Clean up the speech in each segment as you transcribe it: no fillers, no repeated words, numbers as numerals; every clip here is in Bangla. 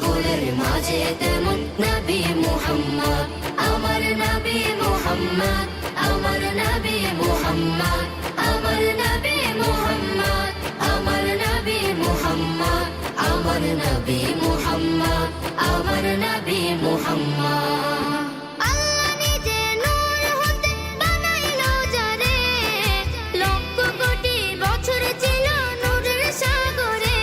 কুলের মাঝে তেমন নবী মুহাম্মদ, আমার নবী মুহাম্মদ, আমার নবী মুহাম্মদ, আমার নবী মুহাম্মদ, আমার নবী মুহাম্মদ, আমার নবী মুহাম্মদ, আমার নবী মুহাম্মদ। আল্লাহ নিজে নূর হতে বানাইলো যারে, লক্ষ কোটি বছর ছিল নূরের সাগরে।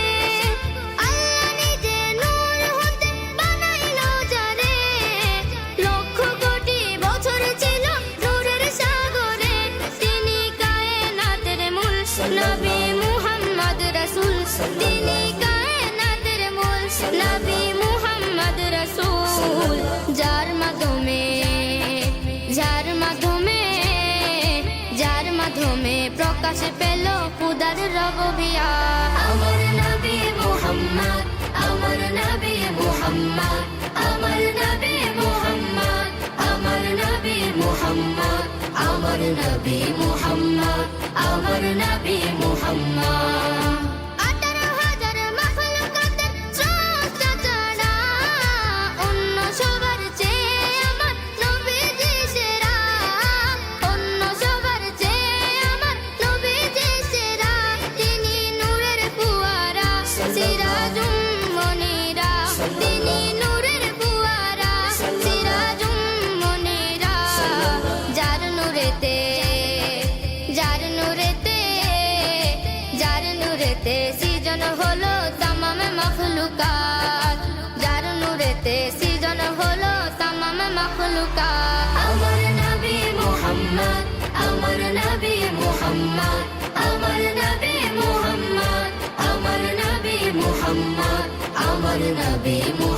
আল্লাহ নিজে নূর হতে বানাইলো যারে, লক্ষ কোটি বছর ছিল নূরের সাগরে। তিনি কায়নাতের মূল নবী মুহাম্মদ রাসূল, তিনি কায়নাতের মূল নবী মুহাম্মদ রাসূল। যার মাধ্যমে প্রকাশ পেল খুদার রববিয়া। আমার নবী মুহাম্মদ, আমার নবী মুহাম্মদ, আমার নবী মুহাম্মদ, আমার নবী মুহাম্মদ, আমার নবী মুহাম্মদ, আমার নবী মুহাম্মদ। 18,000 মাখলুকাতের স্রষ্টা যারা, অন্য সবার চেয়ে আমার নবীজি সেরা, অন্য সবার চেয়ে আমার নবীজি সেরা। তিনি নূরের ফুয়ারা, সিরাজুম মনিরা, তিনি নূরের ফুয়ারা, সিরাজুম মনিরা। যার নূরেতে সৃজন হলো তামাম মাখলুকাত, যার নূরেতে সৃজন হলো তামাম মাখলুকাত। আমার নবী মুহাম্মদ, আমার নবী মুহাম্মদ, আমার নবী মুহাম্মদ, আমার নবী মুহাম্মদ, আমার নবী মুহাম্মদ।